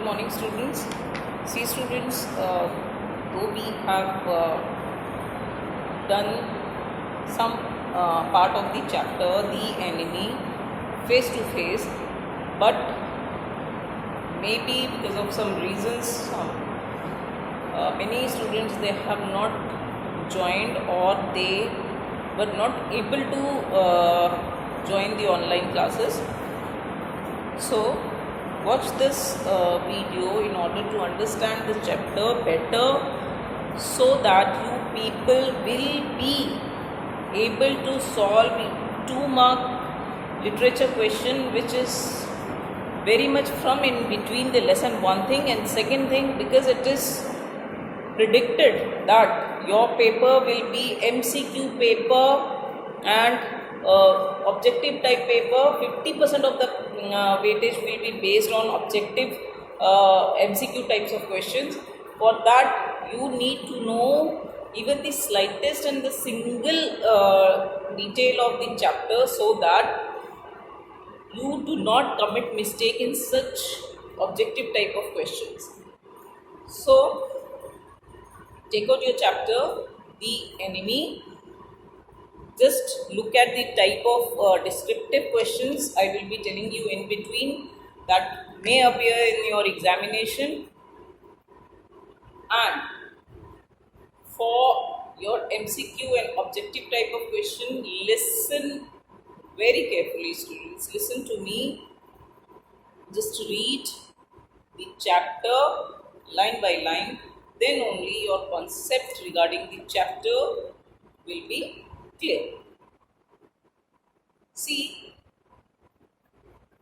morning, students. See, students, though we have done some part of the chapter, the enemy, face to face, but maybe because of some reasons, many students they have not joined or they were not able to join the online classes. So watch this video in order to understand the chapter better, so that you people will be able to solve 2-mark literature question, which is very much from in between the lesson. One thing, and second thing, because it is predicted that your paper will be MCQ paper and objective type paper. 50% of the weightage will be based on objective MCQ types of questions. For that, you need to know even the slightest and the single detail of the chapter, so that you do not commit mistake in such objective type of questions. So take out your chapter, the enemy. Just look at the type of descriptive questions I will be telling you in between that may appear in your examination. And for your MCQ and objective type of question, listen very carefully, students. Listen to me. Just read the chapter line by line. Then only your concept regarding the chapter will be clear. See,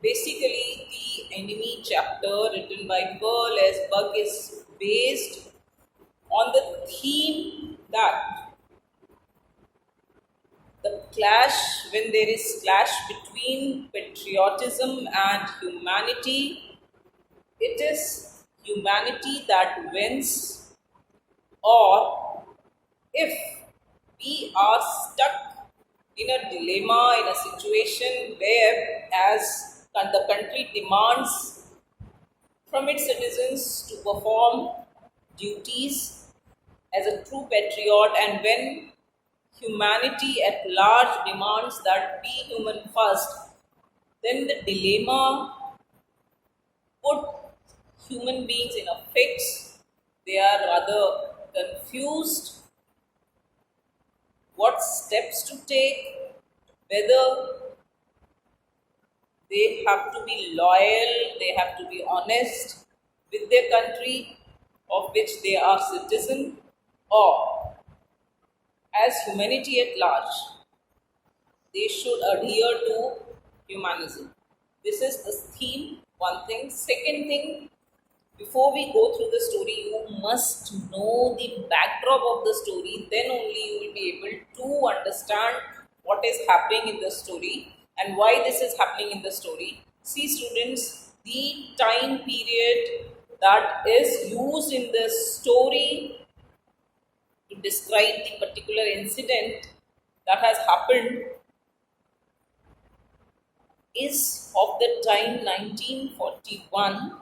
basically the enemy chapter written by Pearl S. Buck is based on the theme that the clash, when there is clash between patriotism and humanity, it is humanity that wins, or if we are stuck in a dilemma, in a situation where as the country demands from its citizens to perform duties as a true patriot, and when humanity at large demands that be human first, then the dilemma put human beings in a fix. They are rather confused what steps to take, whether they have to be loyal, they have to be honest with their country of which they are citizen, or as humanity at large, they should adhere to humanism. This is the theme, one thing. Second thing, before we go through the story, you must know the backdrop of the story. Then only you will be able to understand what is happening in the story and why this is happening in the story. See, students, the time period that is used in the story to describe the particular incident that has happened is of the time 1941,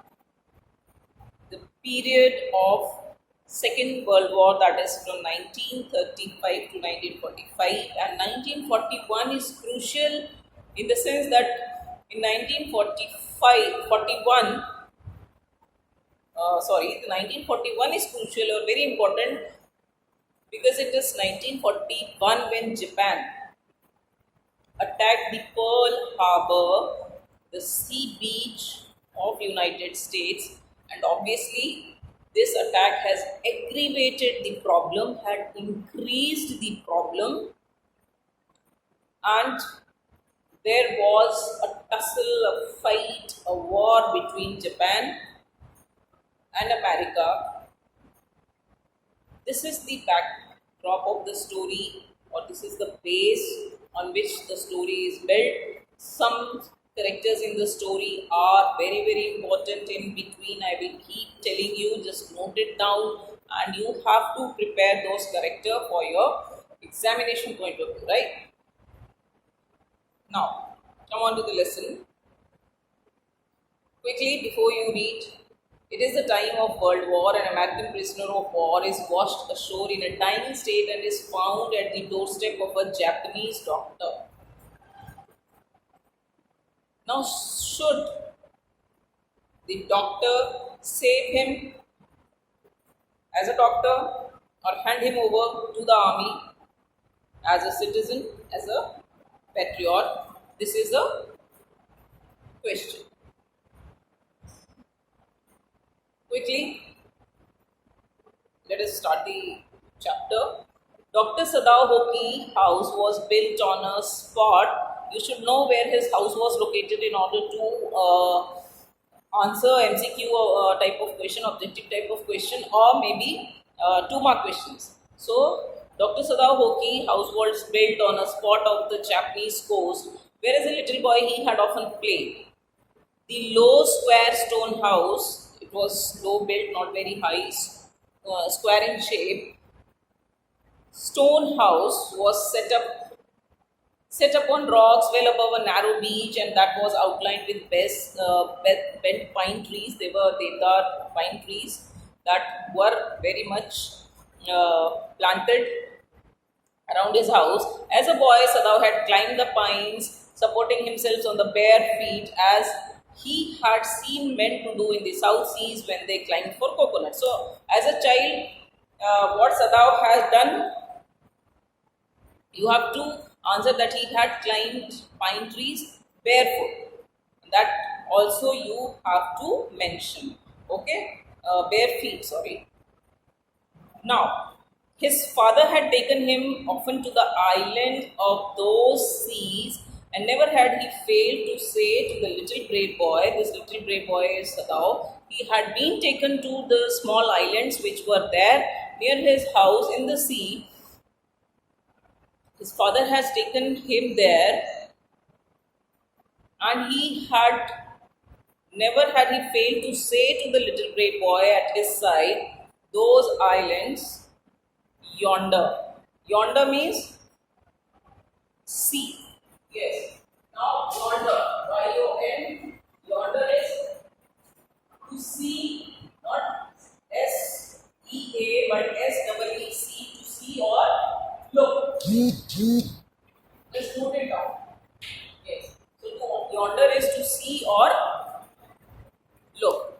the period of Second World War, that is from 1935 to 1945. And 1941 is crucial in the sense that in 1941 is crucial or very important, because it is 1941 when Japan attacked the Pearl Harbor, the sea beach of United States, and obviously this attack has aggravated the problem, had increased the problem, and there was a tussle, a fight, a war between Japan and America. This is the backdrop of the story, or this is the base on which the story is built. Some characters in the story are very, very important in between. I will keep telling you, just note it down, and you have to prepare those characters for your examination point of view, right? Now, come on to the lesson. Quickly, before you read, It is the time of World War. An American prisoner of war is washed ashore in a dying state and is found at the doorstep of a Japanese doctor. Now, should the doctor save him as a doctor or hand him over to the army as a citizen, as a patriot? This is the question. Quickly, let us start the chapter. Dr. Sadao Hoki house was built on a spot. You should know where his house was located in order to answer MCQ type of question, objective type of question, or maybe 2-mark questions. So, Dr. Sadao Hoki house was built on a spot of the Japanese coast, where as a little boy he had often played. The low square stone house, it was low built, not very high, square in shape. Stone house was set up on rocks well above a narrow beach, and that was outlined with bent pine trees. They were deodar pine trees that were very much planted around his house. As a boy, Sadao had climbed the pines, supporting himself on the bare feet, as he had seen men to do in the South Seas when they climbed for coconuts. So, as a child, what Sadao has done, you have to answer that he had climbed pine trees barefoot. That also you have to mention. Okay, bare feet. Sorry. Now, his father had taken him often to the island of those seas, and never had he failed to say to the little brave boy, this little brave boy is Sadao, he had been taken to the small islands which were there near his house in the sea. His father has taken him there, and he had never had he failed to say to the little brave boy at his side, those islands yonder. Yonder means sea. Yes. Now yonder, Y-O-N, yonder is to see, not S-E-A, but S-E-E-C, to see or look. Just note it down. Yes. So yonder is to see or look.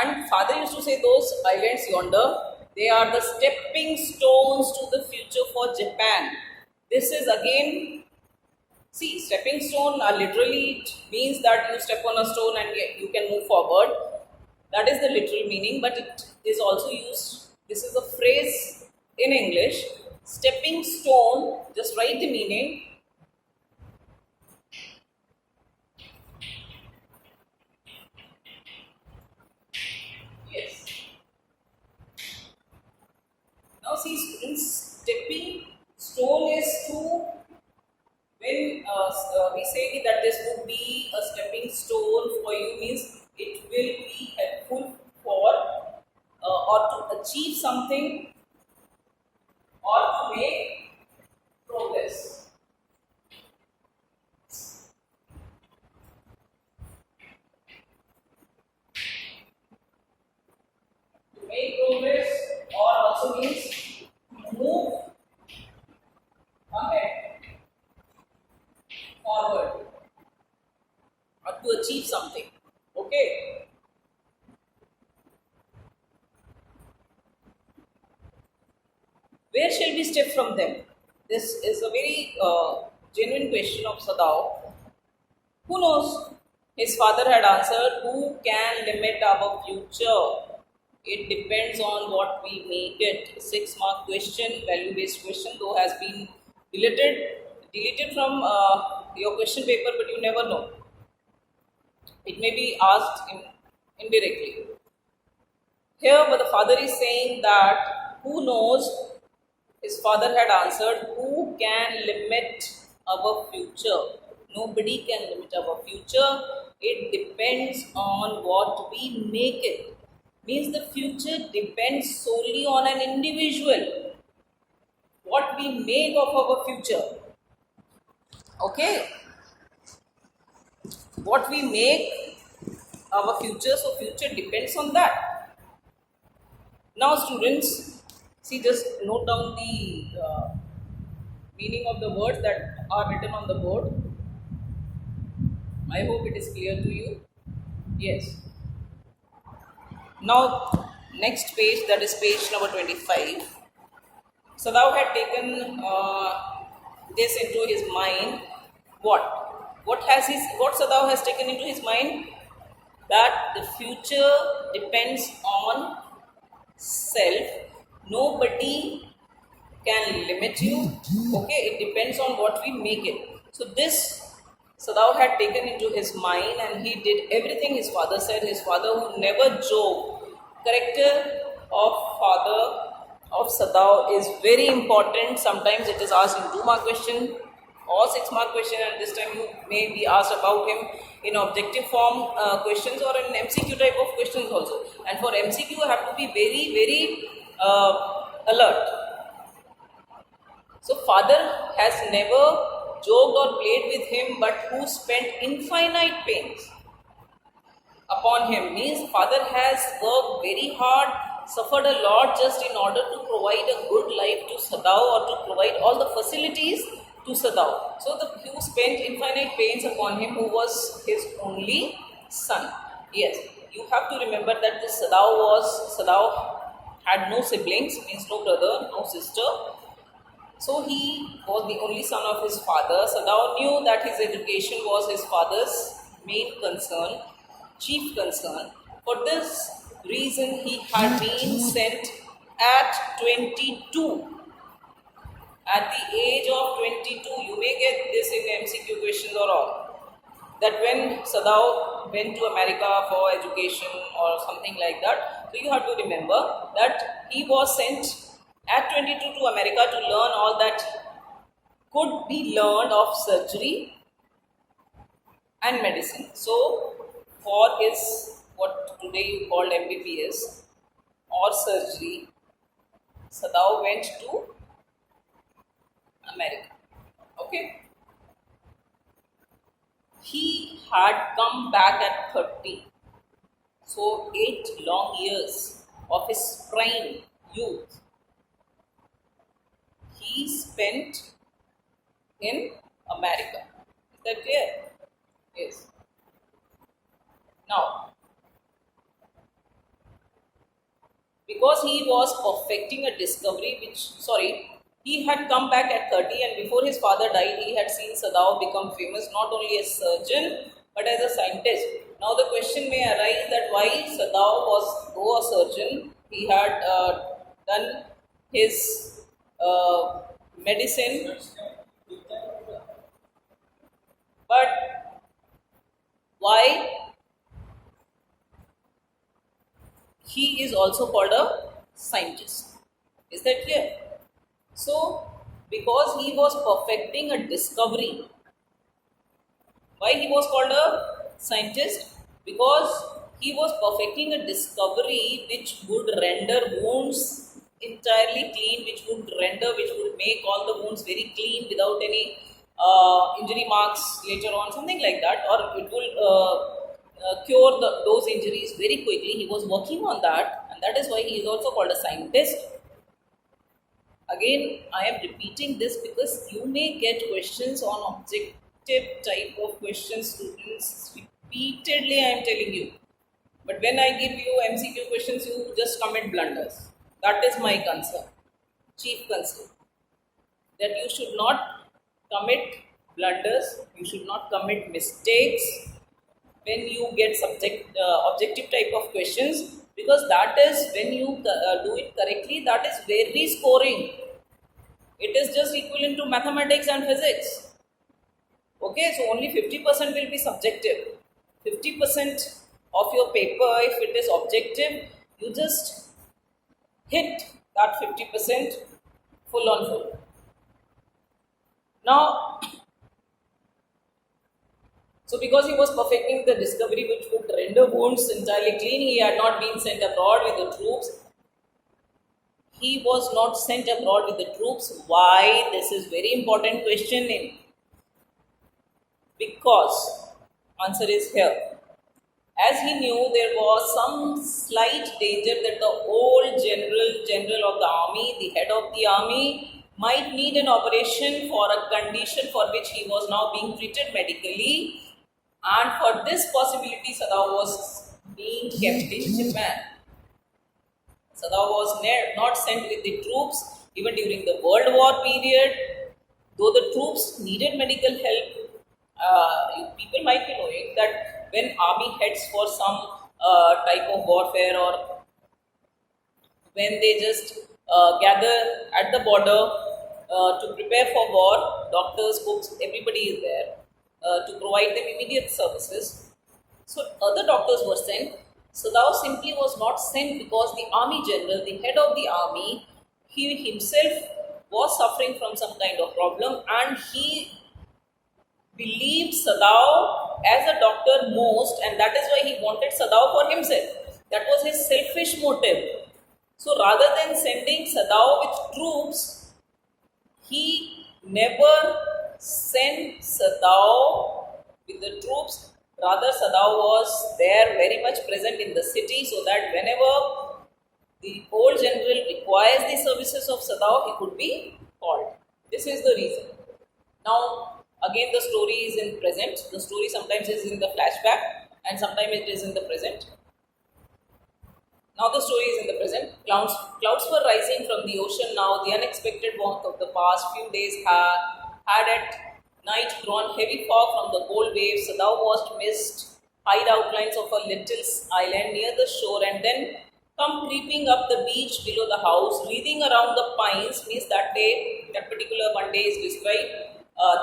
And father used to say those islands yonder, they are the stepping stones to the future for Japan. This is again, see, stepping stone literally it means that you step on a stone and you can move forward. That is the literal meaning, but it is also used, this is a phrase in English. Stepping stone, just write the meaning. Yes. Now see students, stepping stone is to, when we say that this would be a stepping stone for you, means it will be helpful for or to achieve something or to make progress. To make progress or also means move ahead, forward, or to achieve something. Okay. Where shall we step from them? This is a very genuine question of Sadao. Who knows? His father had answered, who can limit our future? It depends on what we make it. 6-mark question, value based question, though has been deleted from your question paper, but you never know. It may be asked indirectly. Here, but the father is saying that who knows? His father had answered, who can limit our future? Nobody can limit our future. It depends on what we make it. Means the future depends solely on an individual. What we make of our future. Okay? What we make our future, so future depends on that. Now, students, see, just note down the meaning of the words that are written on the board. I hope it is clear to you. Yes. Now, next page, that is page number 25. Sadao had taken this into his mind. What? What Sadao has taken into his mind? That the future depends on self. Nobody can limit you. Okay, it depends on what we make it. So this Sadao had taken into his mind, and he did everything his father said. His father, who never joked. Character of father of Sadao is very important. Sometimes it is asked in 2-mark question or 6-mark question, and this time you may be asked about him in objective form questions or in MCQ type of questions also. And for MCQ, you have to be very, very alert. So father has never joked or played with him, but who spent infinite pains upon him. Means father has worked very hard, suffered a lot just in order to provide a good life to Sadao, or to provide all the facilities to Sadao. So who spent infinite pains upon him, who was his only son. Yes, you have to remember that this Sadao had no siblings, means no brother, no sister. So he was the only son of his father. Sadao knew that his education was his father's main concern, chief concern. For this reason, he had been sent at 22. At the age of 22, you may get this in MCQ questions or all, that when Sadao went to America for education or something like that, so you have to remember that he was sent at 22 to America to learn all that could be learned of surgery and medicine. So for his, what today you call MBBS or surgery, Sadao went to America. Okay. He had come back at 30. So 8 long years of his prime youth he spent in America. Is that clear? Yes. Now, because he was perfecting a discovery he had come back at 30, and before his father died, he had seen Sadao become famous not only as surgeon but as a scientist. Now the question may arise that why Sadao was, though a surgeon, he had done his medicine, but why he is also called a scientist? Is that clear? So, because he was perfecting a discovery, why he was called a scientist? Because he was perfecting a discovery which would render wounds entirely clean, which would make all the wounds very clean without any injury marks later on, something like that, or it will cure those injuries very quickly. He was working on that, and that is why he is also called a scientist. Again, I am repeating this because you may get questions on objective type of questions, students. Repeatedly, I am telling you. But when I give you MCQ questions, you just commit blunders. That is my concern, chief concern. That you should not commit blunders, you should not commit mistakes when you get objective type of questions, because that is when you do it correctly, that is very scoring. It is just equivalent to mathematics and physics. Okay, so only 50% will be subjective. 50% of your paper, if it is objective, you just hit that 50% full on full. Now, so because he was perfecting the discovery which would render wounds entirely clean, he had not been sent abroad with the troops. He was not sent abroad with the troops. Why? This is very important question. Because, answer is here. as he knew there was some slight danger that the old general of the army, the head of the army, might need an operation for a condition for which he was now being treated medically, and for this possibility Sadao was being kept in Japan. Sadao was not sent with the troops even during the World War period, though the troops needed medical help. People might be knowing that when army heads for some type of warfare, or when they just gather at the border to prepare for war, doctors, cooks, everybody is there to provide them immediate services. So other doctors were sent. Sadao simply was not sent because the army general, the head of the army, he himself was suffering from some kind of problem, and he believed Sadao as a doctor most, and that is why he wanted Sadao for himself. That was his selfish motive. So rather than sending Sadao with troops, he never sent Sadao with the troops. Rather, Sadao was there very much present in the city, so that whenever the old general requires the services of Sadao, he could be called. This is the reason. Now, again, the story is in present. The story sometimes is in the flashback, and sometimes it is in the present. Now the story is in the present. Clouds were rising from the ocean now. The unexpected warmth of the past few days had at night grown heavy fog from the cold waves. Sadao watched mist hide outlines of a little island near the shore, and then come creeping up the beach below the house, wreathing around the pines. Means that day, that particular one day is described.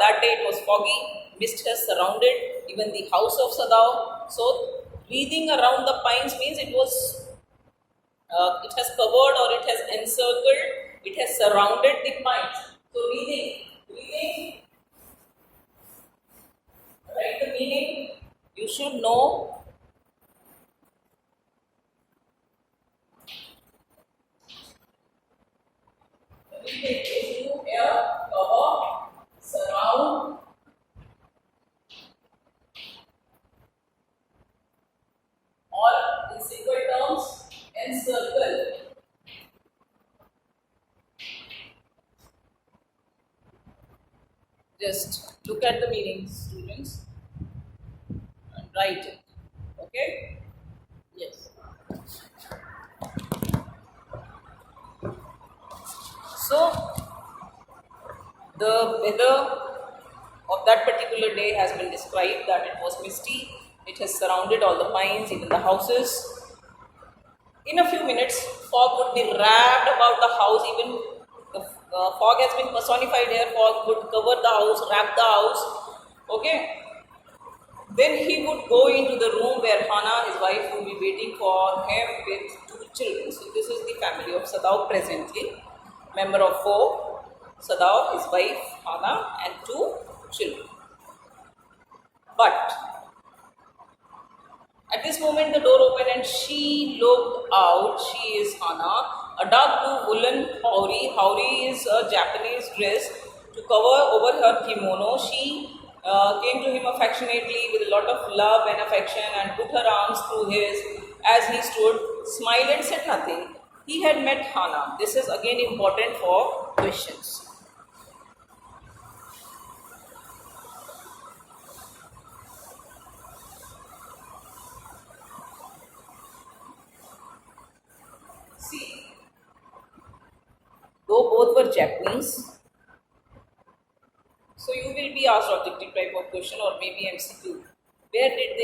That day it was foggy. Mist has surrounded even the house of Sadao. So wreathing around the pines means it has covered, or it has encircled, it has surrounded the pines. So reading, write the meaning. You should know. Air, cover, surround, or in simple terms, encircle. Just look at the meaning, students, and write it. Okay? Yes. So, the weather of that particular day has been described, that it was misty, it has surrounded all the pines, even the houses. In a few minutes, fog would be wrapped about the house, even the fog has been personified here, fog would cover the house, wrap the house, okay. Then he would go into the room where Hana, his wife, would be waiting for him with two children. So this is the family of Sadao presently, member of four, Sadao, his wife, Hana, and two children. But at this moment, the door opened and she looked out. She is Hana. A dark blue woolen haori. Haori is a Japanese dress to cover over her kimono. She came to him affectionately with a lot of love and affection, and put her arms through his as he stood, smiled and said nothing. He had met Hana. This is again important for questions. See, though both were Japanese, so you will be asked objective type of question, or maybe MCQ. Where did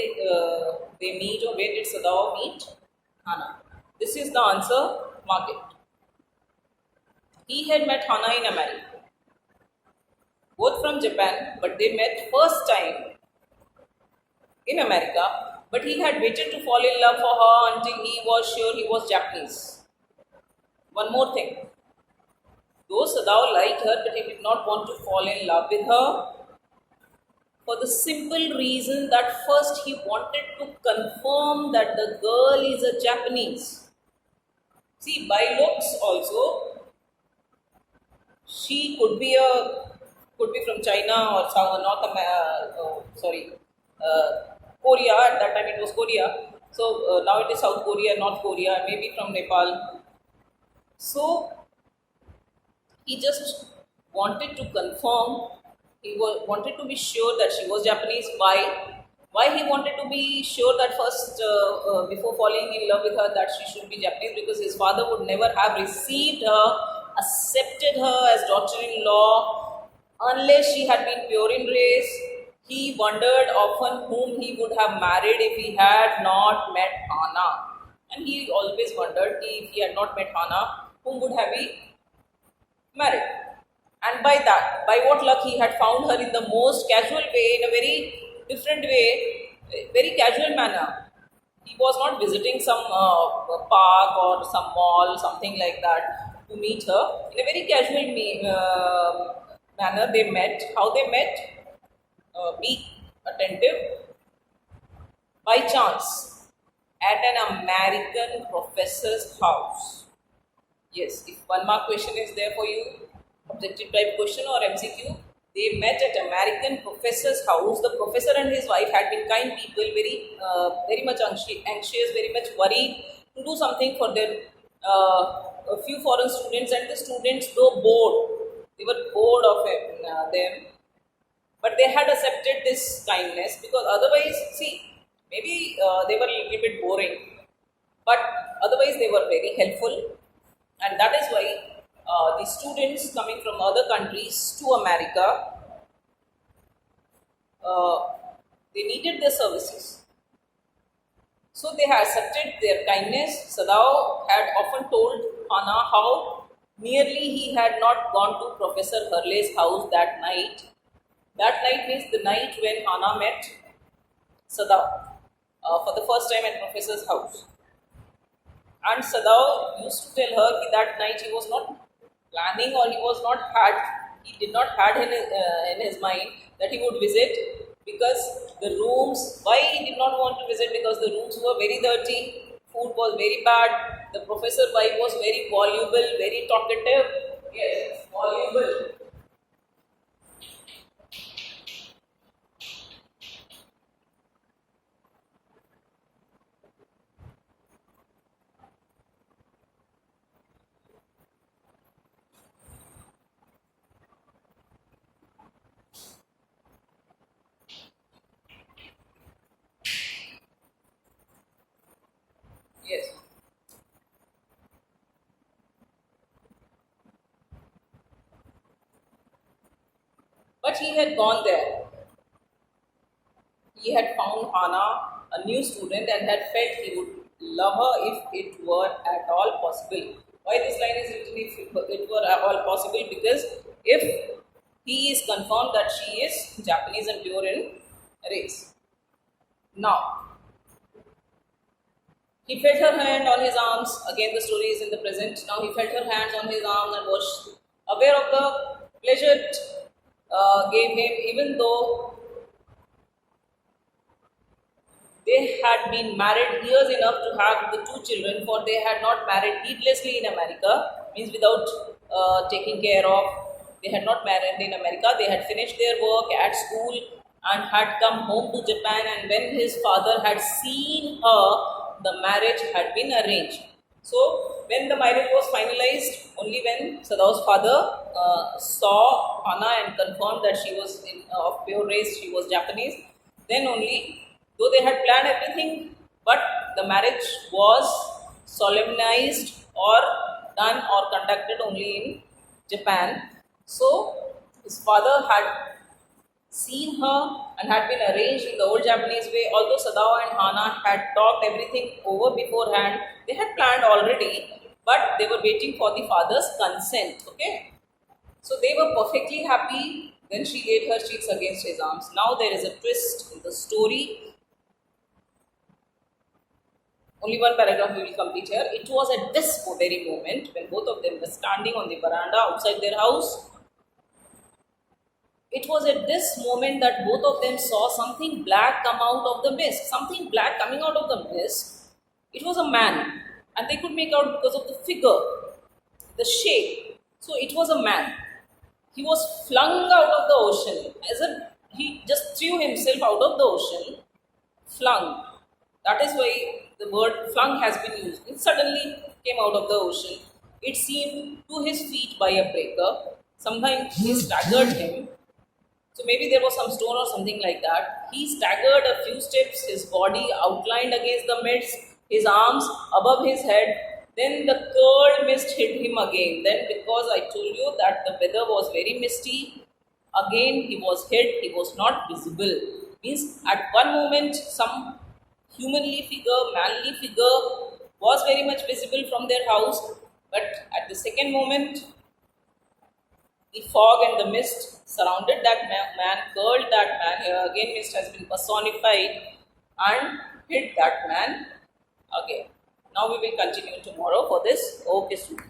they meet, or where did Sadao meet Hana? This is the answer. Mark it. He had met Hana in America, both from Japan, but they met first time in America. But he had waited to fall in love for her until he was sure he was Japanese. One more thing. Though Sadao liked her, but he did not want to fall in love with her, for the simple reason that first he wanted to confirm that the girl is a Japanese. See, by looks also, she could be from China or North America. Korea. At that time, it was Korea. So now it is South Korea, North Korea, maybe from Nepal. So he just wanted to confirm. Wanted to be sure that she was Japanese. Why? Why he wanted to be sure that first, before falling in love with her, that she should be Japanese, because his father would never have received her, accepted her as daughter-in-law unless she had been pure in race. He wondered often whom he would have married if he had not met Hana. And he always wondered if he had not met Hana, whom would have he married? And by that, by what luck, he had found her in the most casual way, in a very different way, very casual manner. He was not visiting some park or some mall, something like that, to meet her. In a very casual manner, they met. How they met? Be attentive. By chance, at an American professor's house. Yes, if one mark question is there for you, objective type question or MCQ, they met at American professor's house. The professor and his wife had been kind people, very much anxious, very much worried to do something for their a few foreign students, and the students, though bored, they were bored of them, but they had accepted this kindness, because otherwise, see, maybe they were a little bit boring, but otherwise they were very helpful. And that is why the students coming from other countries to America, uh, they needed their services. So they had accepted their kindness. Sadao had often told Hana how nearly he had not gone to Professor Hurley's house that night. That night means the night when Hana met Sadao for the first time at Professor's house. And Sadao used to tell her that night he was not planning, or he did not had in his mind that he would visit, because the rooms, why he did not want to visit, because the rooms were very dirty, food was very bad, the professor wife was very voluble, very talkative. Yes, voluble. Yes. But he had gone there. He had found Hana, a new student, and had felt he would love her if it were at all possible. Why this line is written, if it were at all possible? Because if he is confirmed that she is Japanese and pure in race. Now, he felt her hand on his arms. Again, the story is in the present. Now, he felt her hands on his arms and was aware of the pleasure it gave him, even though they had been married years enough to have the two children, for they had not married needlessly in America, means without taking care of. They had not married in America, they had finished their work at school and had come home to Japan. And when his father had seen her, the marriage had been arranged. So, when the marriage was finalized, only when Sadao's father saw Hana and confirmed that she was of pure race, she was Japanese, then only, though they had planned everything, but the marriage was solemnized or done or conducted only in Japan. So his father had seen her and had been arranged in the old Japanese way. Although Sadao and Hana had talked everything over beforehand, they had planned already, but they were waiting for the father's consent. Okay, so they were perfectly happy. Then she laid her cheeks against his arms. Now there is a twist in the story. Only one paragraph we will complete here. It was at this very moment, when both of them were standing on the veranda outside their house, it was at this moment that both of them saw something black come out of the mist. Something black coming out of the mist. It was a man, and they could make out because of the figure, the shape. So it was a man. He was flung out of the ocean, as if he just threw himself out of the ocean. flung. That is why the word flung has been used. It suddenly came out of the ocean. It seemed to his feet by a breaker. Sometimes he staggered him. So maybe there was some stone or something like that. He staggered a few steps, his body outlined against the midst, his arms above his head. Then the curled mist hit him again. Then, because I told you that the weather was very misty, again he was hit, he was not visible. Means at one moment, some humanly figure, manly figure was very much visible from their house, but at the second moment, the fog and the mist surrounded that man, curled that man. Here again, mist has been personified and hid that man again. Now we will continue tomorrow for this. Okay, students.